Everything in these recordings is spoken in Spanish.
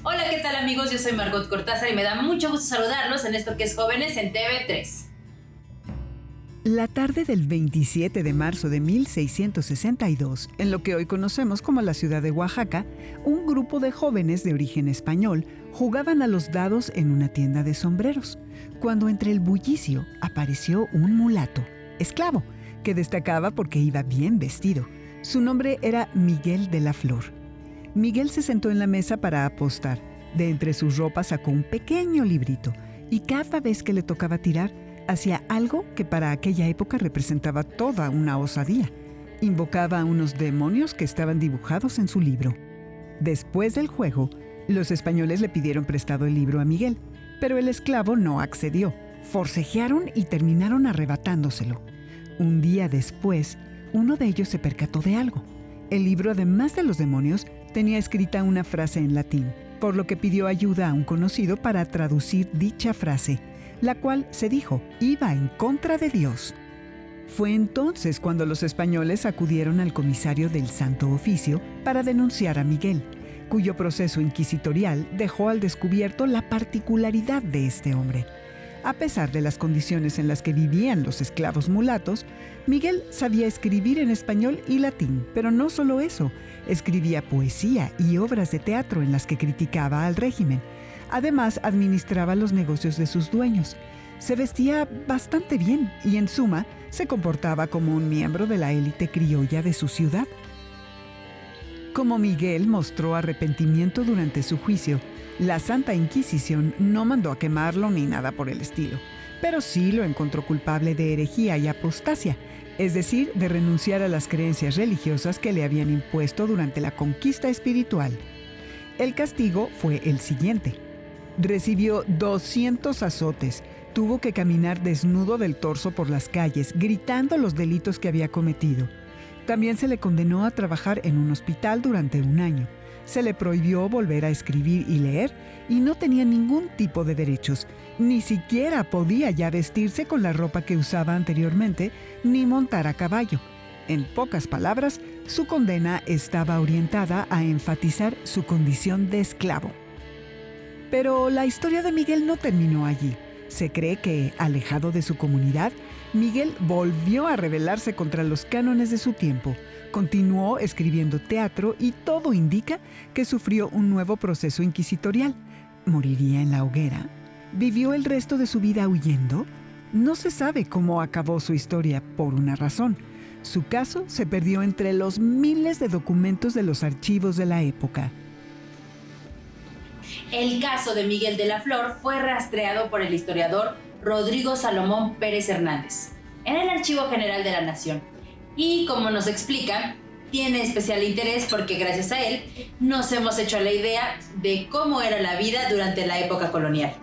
Hola, ¿qué tal amigos? Yo soy Margot Cortázar y me da mucho gusto saludarlos en esto que es Jóvenes en TV3. La tarde del 27 de marzo de 1662, en lo que hoy conocemos como la ciudad de Oaxaca, un grupo de jóvenes de origen español jugaban a los dados en una tienda de sombreros, cuando entre el bullicio apareció un mulato, esclavo, que destacaba porque iba bien vestido. Su nombre era Miguel de la Flor. Miguel se sentó en la mesa para apostar. De entre sus ropas sacó un pequeño librito y cada vez que le tocaba tirar, hacía algo que para aquella época representaba toda una osadía. Invocaba a unos demonios que estaban dibujados en su libro. Después del juego, los españoles le pidieron prestado el libro a Miguel, pero el esclavo no accedió. Forcejearon y terminaron arrebatándoselo. Un día después, uno de ellos se percató de algo. El libro, además de los demonios, tenía escrita una frase en latín, por lo que pidió ayuda a un conocido para traducir dicha frase, la cual, se dijo, iba en contra de Dios. Fue entonces cuando los españoles acudieron al comisario del Santo Oficio para denunciar a Miguel, cuyo proceso inquisitorial dejó al descubierto la particularidad de este hombre. A pesar de las condiciones en las que vivían los esclavos mulatos, Miguel sabía escribir en español y latín, pero no solo eso, escribía poesía y obras de teatro en las que criticaba al régimen. Además, administraba los negocios de sus dueños. Se vestía bastante bien y, en suma, se comportaba como un miembro de la élite criolla de su ciudad. Como Miguel mostró arrepentimiento durante su juicio, la Santa Inquisición no mandó a quemarlo ni nada por el estilo, pero sí lo encontró culpable de herejía y apostasia, es decir, de renunciar a las creencias religiosas que le habían impuesto durante la conquista espiritual. El castigo fue el siguiente. Recibió 200 azotes, tuvo que caminar desnudo del torso por las calles, gritando los delitos que había cometido. También se le condenó a trabajar en un hospital durante un año. Se le prohibió volver a escribir y leer y no tenía ningún tipo de derechos. Ni siquiera podía ya vestirse con la ropa que usaba anteriormente ni montar a caballo. En pocas palabras, su condena estaba orientada a enfatizar su condición de esclavo. Pero la historia de Miguel no terminó allí. Se cree que, alejado de su comunidad, Miguel volvió a rebelarse contra los cánones de su tiempo. Continuó escribiendo teatro y todo indica que sufrió un nuevo proceso inquisitorial. ¿Moriría en la hoguera? ¿Vivió el resto de su vida huyendo? No se sabe cómo acabó su historia por una razón. Su caso se perdió entre los miles de documentos de los archivos de la época. El caso de Miguel de la Flor fue rastreado por el historiador Rodrigo Salomón Pérez Hernández en el Archivo General de la Nación. Y como nos explica, tiene especial interés porque gracias a él nos hemos hecho la idea de cómo era la vida durante la época colonial.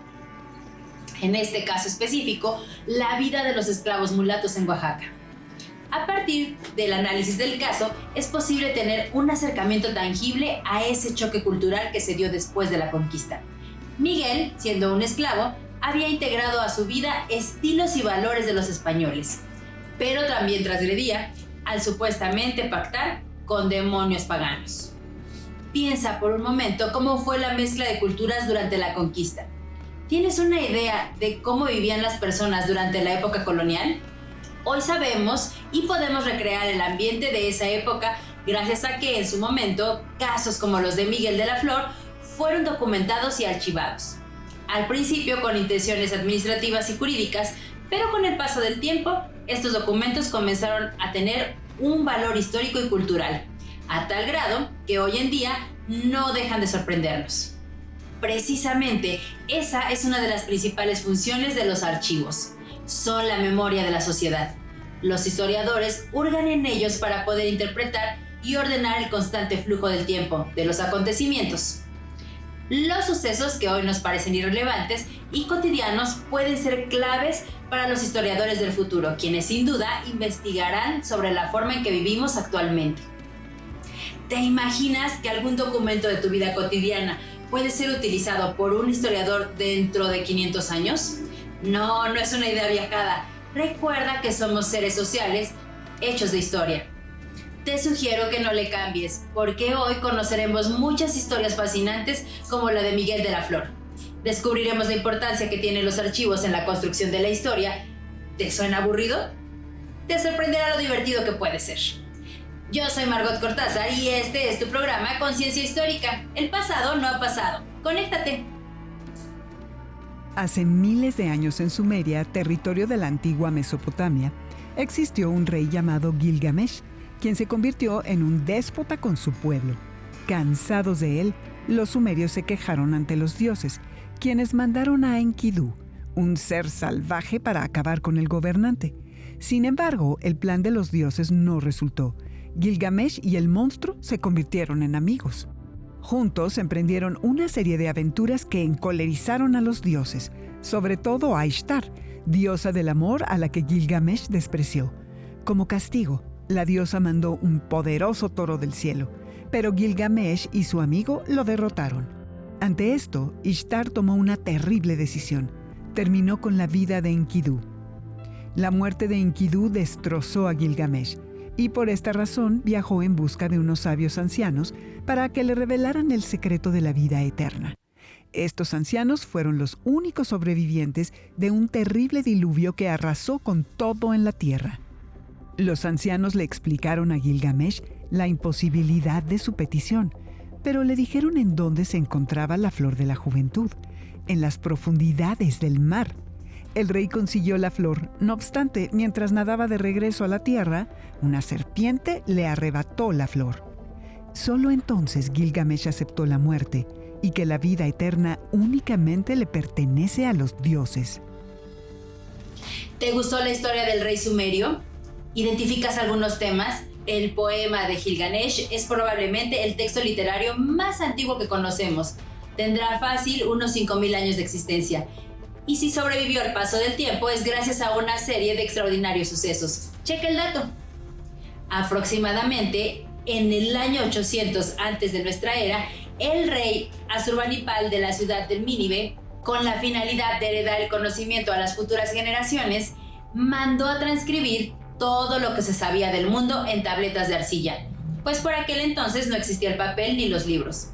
En este caso específico, la vida de los esclavos mulatos en Oaxaca. A partir del análisis del caso, es posible tener un acercamiento tangible a ese choque cultural que se dio después de la conquista. Miguel, siendo un esclavo, había integrado a su vida estilos y valores de los españoles, pero también transgredía al supuestamente pactar con demonios paganos. Piensa por un momento cómo fue la mezcla de culturas durante la conquista. ¿Tienes una idea de cómo vivían las personas durante la época colonial? Hoy sabemos y podemos recrear el ambiente de esa época gracias a que en su momento casos como los de Miguel de la Flor fueron documentados y archivados. Al principio con intenciones administrativas y jurídicas, pero con el paso del tiempo, estos documentos comenzaron a tener un valor histórico y cultural, a tal grado que hoy en día no dejan de sorprendernos. Precisamente, esa es una de las principales funciones de los archivos. Son la memoria de la sociedad. Los historiadores hurgan en ellos para poder interpretar y ordenar el constante flujo del tiempo, de los acontecimientos. Los sucesos que hoy nos parecen irrelevantes y cotidianos pueden ser claves para los historiadores del futuro, quienes sin duda investigarán sobre la forma en que vivimos actualmente. ¿Te imaginas que algún documento de tu vida cotidiana puede ser utilizado por un historiador dentro de 500 años? No es una idea viajada. Recuerda que somos seres sociales hechos de historia. te sugiero que no le cambies, porque hoy conoceremos muchas historias fascinantes como la de Miguel de la Flor. Descubriremos la importancia que tienen los archivos en la construcción de la historia. ¿Te suena aburrido? Te sorprenderá lo divertido que puede ser. Yo soy Margot Cortázar y este es tu programa Conciencia Histórica. El pasado no ha pasado. ¡Conéctate! Hace miles de años en Sumeria, territorio de la antigua Mesopotamia, existió un rey llamado Gilgamesh, quien se convirtió en un déspota con su pueblo. Cansados de él, los sumerios se quejaron ante los dioses, quienes mandaron a Enkidu, un ser salvaje, para acabar con el gobernante. Sin embargo, el plan de los dioses no resultó. Gilgamesh y el monstruo se convirtieron en amigos. Juntos emprendieron una serie de aventuras que encolerizaron a los dioses, sobre todo a Ishtar, diosa del amor a la que Gilgamesh despreció. Como castigo, la diosa mandó un poderoso toro del cielo, pero Gilgamesh y su amigo lo derrotaron. Ante esto, Ishtar tomó una terrible decisión. Terminó con la vida de Enkidu. La muerte de Enkidu destrozó a Gilgamesh, y por esta razón viajó en busca de unos sabios ancianos para que le revelaran el secreto de la vida eterna. Estos ancianos fueron los únicos sobrevivientes de un terrible diluvio que arrasó con todo en la tierra. Los ancianos le explicaron a Gilgamesh la imposibilidad de su petición, pero le dijeron en dónde se encontraba la flor de la juventud, en las profundidades del mar. El rey consiguió la flor, no obstante, mientras nadaba de regreso a la tierra, una serpiente le arrebató la flor. Solo entonces Gilgamesh aceptó la muerte y que la vida eterna únicamente le pertenece a los dioses. ¿Te gustó la historia del rey sumerio? ¿Identificas algunos temas? El poema de Gilgamesh es probablemente el texto literario más antiguo que conocemos. Tendrá fácil unos 5.000 años de existencia. Y si sobrevivió al paso del tiempo es gracias a una serie de extraordinarios sucesos. Checa el dato. Aproximadamente en el año 800 antes de nuestra era, el rey Asurbanipal de la ciudad de Nínive, con la finalidad de heredar el conocimiento a las futuras generaciones, mandó a transcribir todo lo que se sabía del mundo en tabletas de arcilla, pues por aquel entonces no existía el papel ni los libros.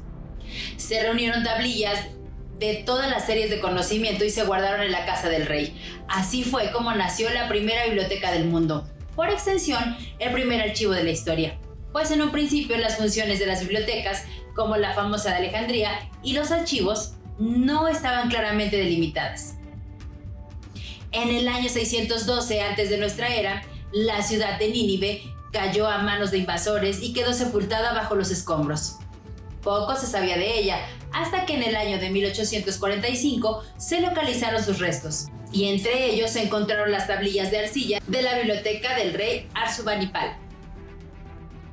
Se reunieron tablillas de todas las series de conocimiento y se guardaron en la casa del rey. Así fue como nació la primera biblioteca del mundo, por extensión, el primer archivo de la historia, pues en un principio las funciones de las bibliotecas, como la famosa de Alejandría, y los archivos no estaban claramente delimitadas. En el año 612 antes de nuestra era, la ciudad de Nínive cayó a manos de invasores y quedó sepultada bajo los escombros. Poco se sabía de ella, hasta que en el año de 1845 se localizaron sus restos, y entre ellos se encontraron las tablillas de arcilla de la biblioteca del rey Asurbanipal.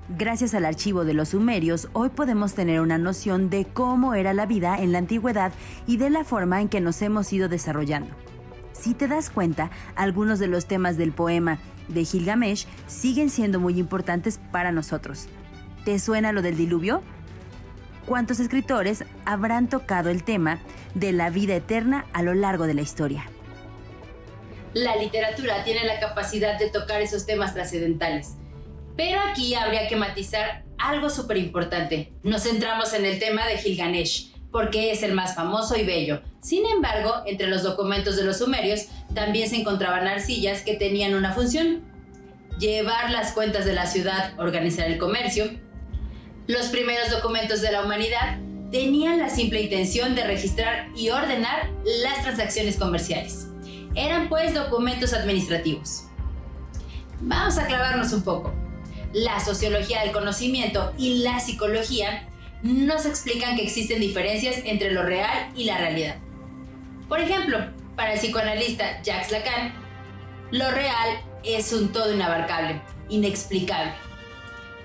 Gracias al archivo de los sumerios, hoy podemos tener una noción de cómo era la vida en la antigüedad y de la forma en que nos hemos ido desarrollando. Si te das cuenta, algunos de los temas del poema de Gilgamesh siguen siendo muy importantes para nosotros. ¿Te suena lo del diluvio? ¿Cuántos escritores habrán tocado el tema de la vida eterna a lo largo de la historia? La literatura tiene la capacidad de tocar esos temas trascendentales. Pero aquí habría que matizar algo súper importante. Nos centramos en el tema de Gilgamesh, porque es el más famoso y bello. Sin embargo, entre los documentos de los sumerios también se encontraban arcillas que tenían una función: llevar las cuentas de la ciudad, organizar el comercio. Los primeros documentos de la humanidad tenían la simple intención de registrar y ordenar las transacciones comerciales. Eran pues documentos administrativos. Vamos a clavarnos un poco. La sociología del conocimiento y la psicología nos explican que existen diferencias entre lo real y la realidad. Por ejemplo, para el psicoanalista Jacques Lacan, lo real es un todo inabarcable, inexplicable.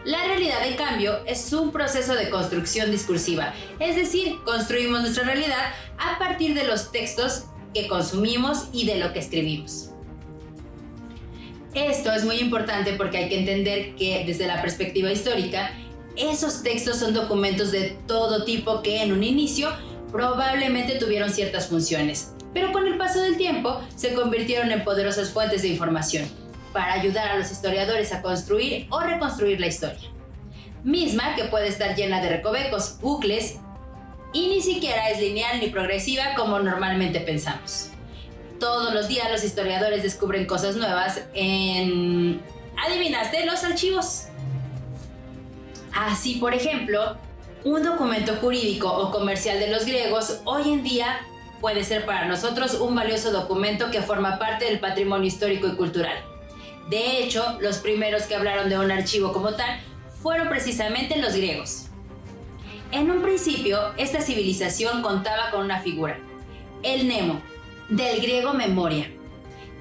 La realidad, en cambio, es un proceso de construcción discursiva, es decir, construimos nuestra realidad a partir de los textos que consumimos y de lo que escribimos. Esto es muy importante porque hay que entender que, desde la perspectiva histórica, esos textos son documentos de todo tipo que en un inicio probablemente tuvieron ciertas funciones, pero con el paso del tiempo se convirtieron en poderosas fuentes de información. para ayudar a los historiadores a construir o reconstruir la historia, misma que puede estar llena de recovecos, bucles, y ni siquiera es lineal ni progresiva como normalmente pensamos. Todos los días los historiadores descubren cosas nuevas en... ¿adivinaste? Los archivos. Así, por ejemplo, un documento jurídico o comercial de los griegos hoy en día puede ser para nosotros un valioso documento que forma parte del patrimonio histórico y cultural. De hecho, los primeros que hablaron de un archivo como tal fueron precisamente los griegos. En un principio, esta civilización contaba con una figura, el mnemo, del griego memoria,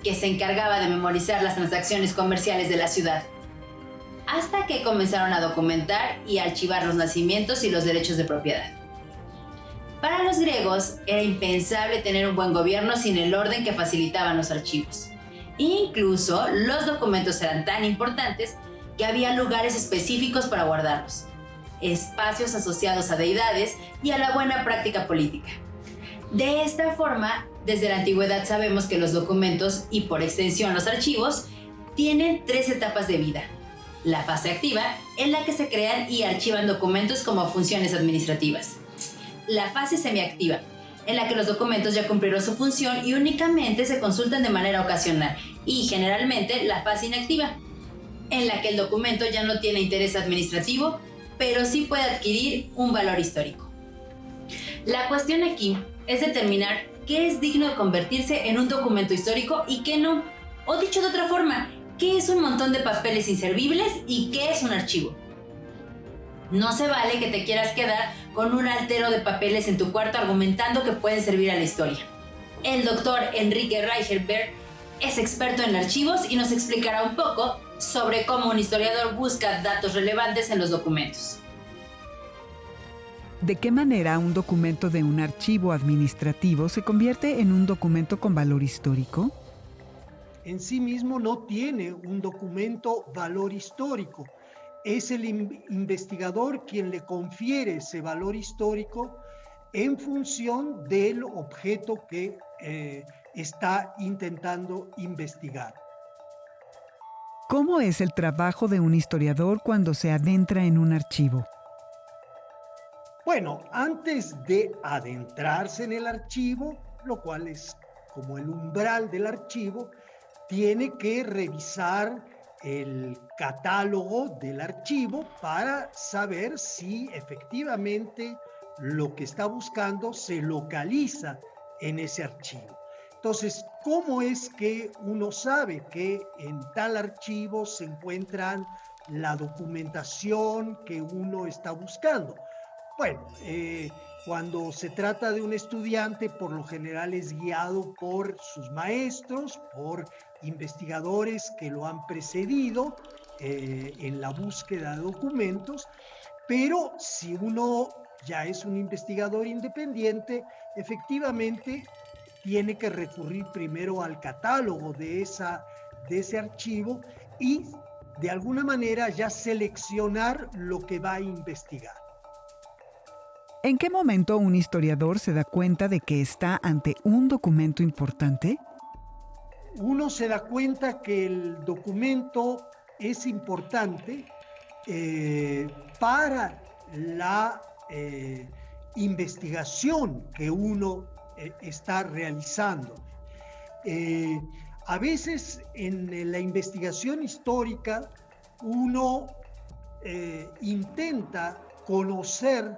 que se encargaba de memorizar las transacciones comerciales de la ciudad, hasta que comenzaron a documentar y archivar los nacimientos y los derechos de propiedad. Para los griegos era impensable tener un buen gobierno sin el orden que facilitaban los archivos. Incluso los documentos eran tan importantes que había lugares específicos para guardarlos, espacios asociados a deidades y a la buena práctica política. De esta forma, desde la antigüedad sabemos que los documentos, y por extensión los archivos, tienen 3 etapas de vida. La fase activa, en la que se crean y archivan documentos como funciones administrativas. La fase semiactiva, en la que los documentos ya cumplieron su función y únicamente se consultan de manera ocasional. Y generalmente la fase inactiva, en la que el documento ya no tiene interés administrativo, pero sí puede adquirir un valor histórico. La cuestión aquí es determinar qué es digno de convertirse en un documento histórico y qué no. O dicho de otra forma, ¿qué es un montón de papeles inservibles y qué es un archivo? No se vale que te quieras quedar con un altero de papeles en tu cuarto argumentando que pueden servir a la historia. El doctor Enrique Reicherberg es experto en archivos y nos explicará un poco sobre cómo un historiador busca datos relevantes en los documentos. ¿De qué manera un documento de un archivo administrativo se convierte en un documento con valor histórico? En sí mismo no tiene un documento valor histórico. Es el investigador quien le confiere ese valor histórico en función del objeto que está intentando investigar. ¿Cómo es el trabajo de un historiador cuando se adentra en un archivo? Bueno, antes de adentrarse en el archivo, lo cual es como el umbral del archivo, tiene que revisar el catálogo del archivo para saber si efectivamente lo que está buscando se localiza en ese archivo. Entonces, ¿cómo es que uno sabe que en tal archivo se encuentran la documentación que uno está buscando? Bueno, cuando se trata de un estudiante, por lo general es guiado por sus maestros, por investigadores que lo han precedido en la búsqueda de documentos, pero si uno ya es un investigador independiente, efectivamente tiene que recurrir primero al catálogo de ese archivo y de alguna manera ya seleccionar lo que va a investigar. ¿En qué momento un historiador se da cuenta de que está ante un documento importante? Uno se da cuenta que el documento es importante para la investigación que uno está realizando. A veces en la investigación histórica uno intenta conocer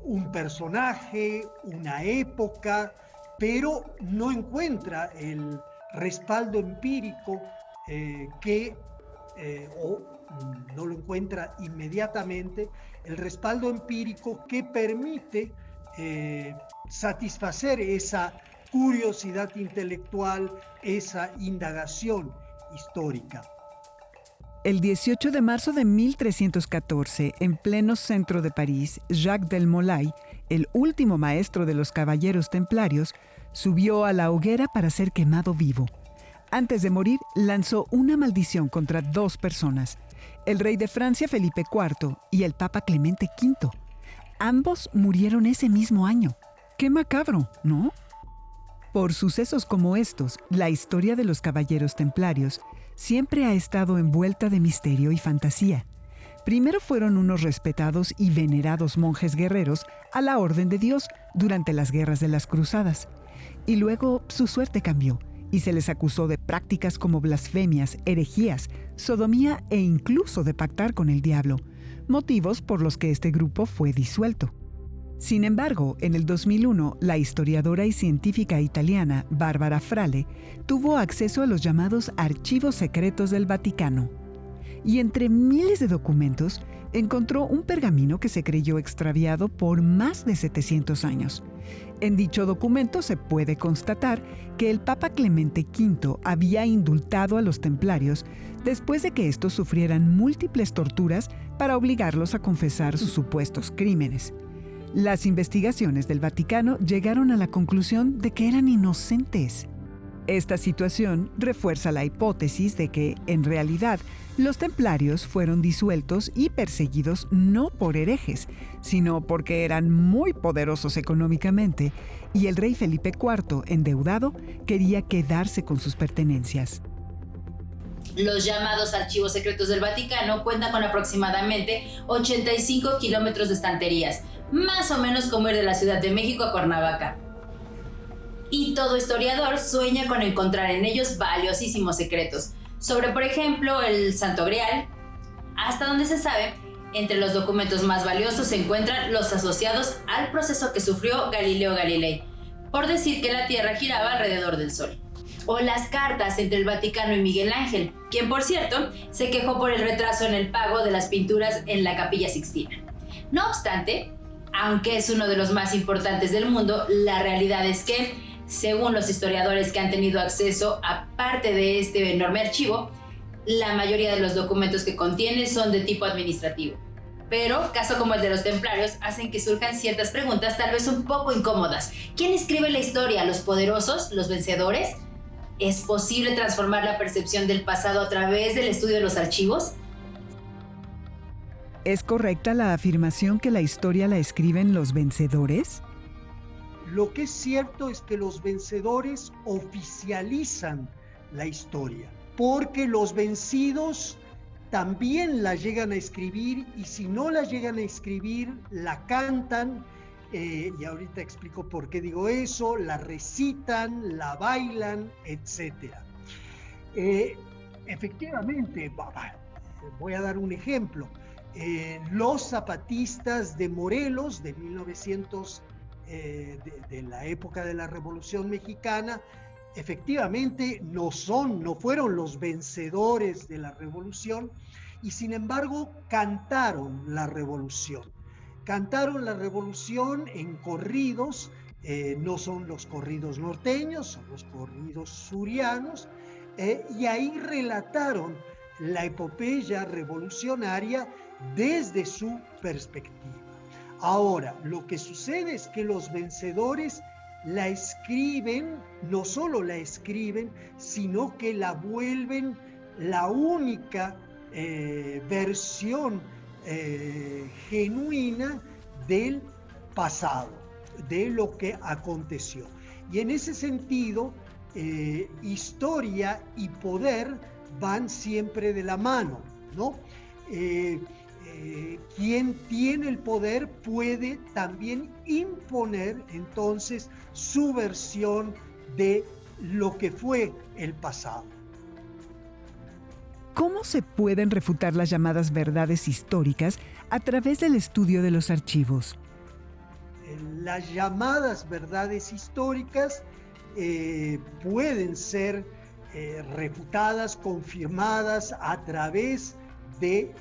un personaje, una época, pero no encuentra el respaldo empírico o no lo encuentra inmediatamente, el respaldo empírico que permite satisfacer esa curiosidad intelectual, esa indagación histórica. El 18 de marzo de 1314, en pleno centro de París, Jacques del Molay, el último maestro de los caballeros templarios, subió a la hoguera para ser quemado vivo. Antes de morir, lanzó una maldición contra 2 personas, el rey de Francia Felipe IV y el Papa Clemente V. Ambos murieron ese mismo año. ¡Qué macabro!, ¿no? Por sucesos como estos, la historia de los caballeros templarios siempre ha estado envuelta de misterio y fantasía. Primero fueron unos respetados y venerados monjes guerreros a la Orden de Dios durante las guerras de las Cruzadas. Y luego su suerte cambió y se les acusó de prácticas como blasfemias, herejías, sodomía e incluso de pactar con el diablo, motivos por los que este grupo fue disuelto. Sin embargo, en el 2001, la historiadora y científica italiana Barbara Frale tuvo acceso a los llamados archivos secretos del Vaticano. Y entre miles de documentos, encontró un pergamino que se creyó extraviado por más de 700 años. En dicho documento se puede constatar que el Papa Clemente V había indultado a los templarios después de que estos sufrieran múltiples torturas para obligarlos a confesar sus supuestos crímenes. Las investigaciones del Vaticano llegaron a la conclusión de que eran inocentes. Esta situación refuerza la hipótesis de que, en realidad, los templarios fueron disueltos y perseguidos no por herejes, sino porque eran muy poderosos económicamente y el rey Felipe IV, endeudado, quería quedarse con sus pertenencias. Los llamados archivos secretos del Vaticano cuentan con aproximadamente 85 kilómetros de estanterías, más o menos como ir de la Ciudad de México a Cuernavaca. Y todo historiador sueña con encontrar en ellos valiosísimos secretos, sobre, por ejemplo, el Santo Grial. Hasta donde se sabe, entre los documentos más valiosos se encuentran los asociados al proceso que sufrió Galileo Galilei, por decir que la Tierra giraba alrededor del Sol. O las cartas entre el Vaticano y Miguel Ángel, quien, por cierto, se quejó por el retraso en el pago de las pinturas en la Capilla Sixtina. No obstante, aunque es uno de los más importantes del mundo, la realidad es que, según los historiadores que han tenido acceso a parte de este enorme archivo, la mayoría de los documentos que contiene son de tipo administrativo. Pero, casos como el de los templarios hacen que surjan ciertas preguntas tal vez un poco incómodas. ¿Quién escribe la historia? ¿Los poderosos? ¿Los vencedores? ¿Es posible transformar la percepción del pasado a través del estudio de los archivos? ¿Es correcta la afirmación que la historia la escriben los vencedores? Lo que es cierto es que los vencedores oficializan la historia, porque los vencidos también la llegan a escribir, y si no la llegan a escribir, la cantan, y ahorita explico por qué digo eso, la recitan, la bailan, etc. Efectivamente, voy a dar un ejemplo. Los zapatistas de Morelos de 1900, de la época de la Revolución Mexicana, efectivamente no fueron los vencedores de la revolución, y sin embargo cantaron la revolución. Cantaron la revolución en corridos, no son los corridos norteños, son los corridos surianos, y ahí relataron la epopeya revolucionaria desde su perspectiva. Ahora, lo que sucede es que los vencedores la escriben, no solo la escriben, sino que la vuelven la única versión genuina del pasado, de lo que aconteció. Y en ese sentido, historia y poder van siempre de la mano, ¿no? Quien tiene el poder puede también imponer entonces su versión de lo que fue el pasado. ¿Cómo se pueden refutar las llamadas verdades históricas a través del estudio de los archivos? Las llamadas verdades históricas pueden ser refutadas, confirmadas a través de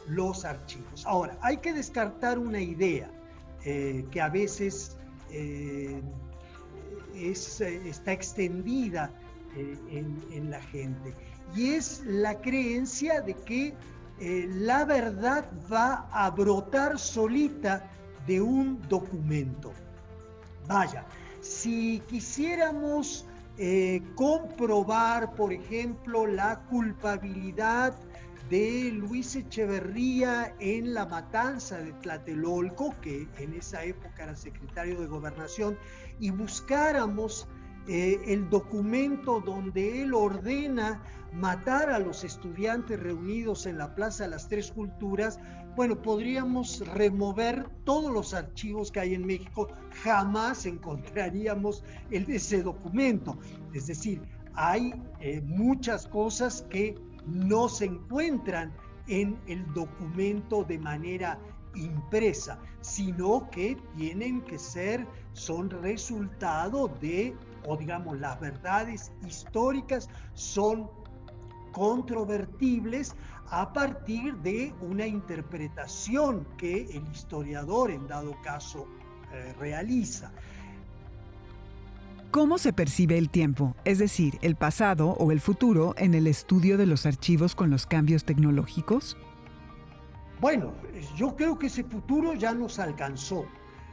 los archivos. Ahora, hay que descartar una idea que a veces está extendida en la gente, y es la creencia de que la verdad va a brotar solita de un documento. Vaya, si quisiéramos comprobar, por ejemplo, la culpabilidad de Luis Echeverría en la matanza de Tlatelolco, que en esa época era secretario de Gobernación, y buscáramos el documento donde él ordena matar a los estudiantes reunidos en la Plaza de las Tres Culturas, bueno, podríamos remover todos los archivos que hay en México, jamás encontraríamos ese documento. Es decir, hay muchas cosas que no se encuentran en el documento de manera impresa, sino que son resultado de, o digamos, las verdades históricas son controvertibles a partir de una interpretación que el historiador en dado caso realiza. ¿Cómo se percibe el tiempo, es decir, el pasado o el futuro, en el estudio de los archivos con los cambios tecnológicos? Bueno, yo creo que ese futuro ya nos alcanzó.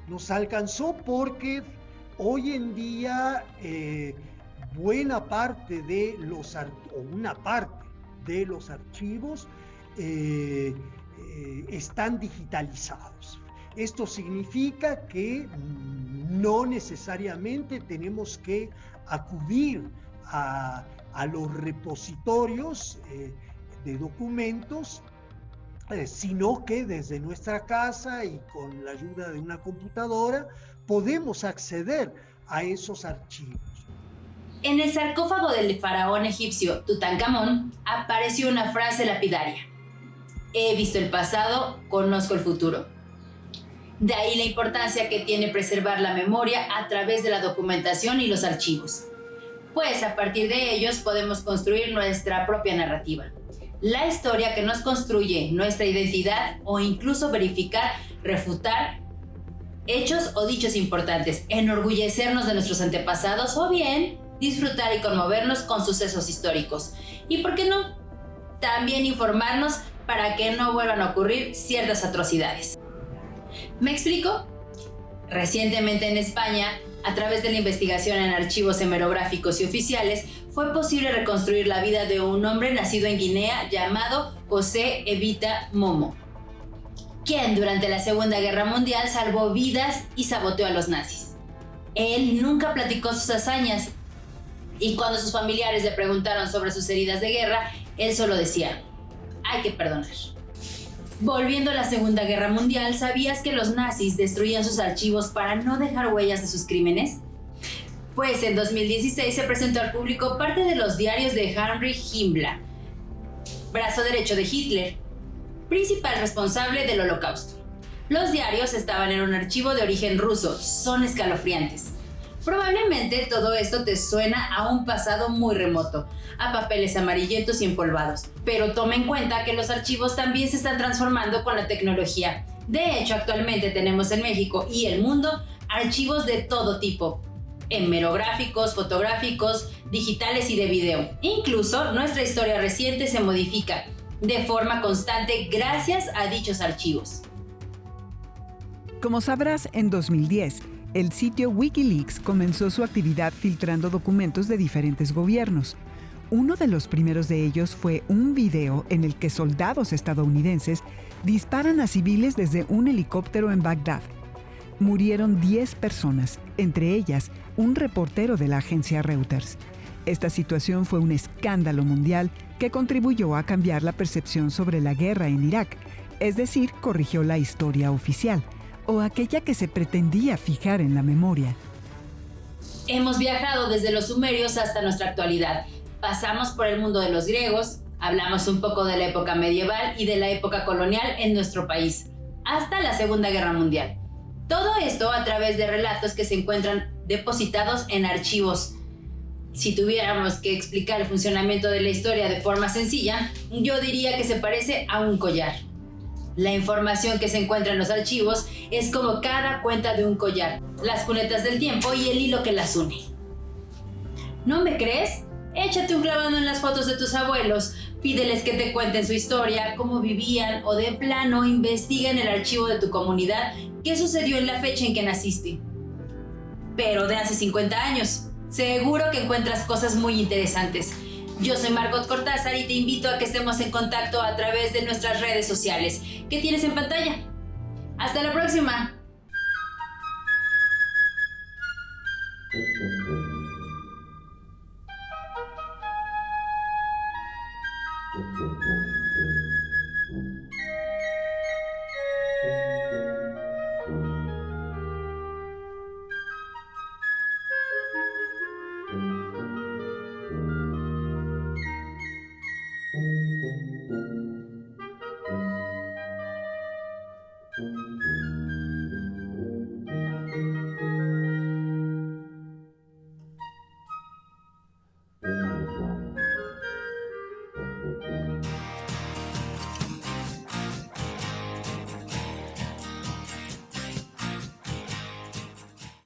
Nos alcanzó porque hoy en día una parte de los archivos están digitalizados. Esto significa que no necesariamente tenemos que acudir a los repositorios de documentos, sino que desde nuestra casa y con la ayuda de una computadora podemos acceder a esos archivos. En el sarcófago del faraón egipcio Tutankamón apareció una frase lapidaria: he visto el pasado, conozco el futuro. De ahí la importancia que tiene preservar la memoria a través de la documentación y los archivos, pues a partir de ellos podemos construir nuestra propia narrativa, la historia que nos construye nuestra identidad, o incluso verificar, refutar hechos o dichos importantes, enorgullecernos de nuestros antepasados o bien disfrutar y conmovernos con sucesos históricos. Y por qué no, también informarnos para que no vuelvan a ocurrir ciertas atrocidades. ¿Me explico? Recientemente en España, a través de la investigación en archivos hemerográficos y oficiales, fue posible reconstruir la vida de un hombre nacido en Guinea llamado José Evita Momo, quien durante la Segunda Guerra Mundial salvó vidas y saboteó a los nazis. Él nunca platicó sus hazañas, y cuando sus familiares le preguntaron sobre sus heridas de guerra, él solo decía: hay que perdonar. Volviendo a la Segunda Guerra Mundial, ¿sabías que los nazis destruían sus archivos para no dejar huellas de sus crímenes? Pues en 2016 se presentó al público parte de los diarios de Heinrich Himmler, brazo derecho de Hitler, principal responsable del Holocausto. Los diarios estaban en un archivo de origen ruso, son escalofriantes. Probablemente todo esto te suena a un pasado muy remoto, a papeles amarillentos y empolvados, pero toma en cuenta que los archivos también se están transformando con la tecnología. De hecho, actualmente tenemos en México y el mundo archivos de todo tipo, hemerográficos, fotográficos, digitales y de video. Incluso nuestra historia reciente se modifica de forma constante gracias a dichos archivos. Como sabrás, en 2010, el sitio Wikileaks comenzó su actividad filtrando documentos de diferentes gobiernos. Uno de los primeros de ellos fue un video en el que soldados estadounidenses disparan a civiles desde un helicóptero en Bagdad. Murieron 10 personas, entre ellas un reportero de la agencia Reuters. Esta situación fue un escándalo mundial que contribuyó a cambiar la percepción sobre la guerra en Irak, es decir, corrigió la historia oficial, o aquella que se pretendía fijar en la memoria. Hemos viajado desde los sumerios hasta nuestra actualidad. Pasamos por el mundo de los griegos, hablamos un poco de la época medieval y de la época colonial en nuestro país, hasta la Segunda Guerra Mundial. Todo esto a través de relatos que se encuentran depositados en archivos. Si tuviéramos que explicar el funcionamiento de la historia de forma sencilla, yo diría que se parece a un collar. La información que se encuentra en los archivos es como cada cuenta de un collar, las cunetas del tiempo y el hilo que las une. ¿No me crees? Échate un clavado en las fotos de tus abuelos, pídeles que te cuenten su historia, cómo vivían, o de plano investiga en el archivo de tu comunidad qué sucedió en la fecha en que naciste. Pero de hace 50 años. Seguro que encuentras cosas muy interesantes. Yo soy Margot Cortázar y te invito a que estemos en contacto a través de nuestras redes sociales que tienes en pantalla. ¡Hasta la próxima!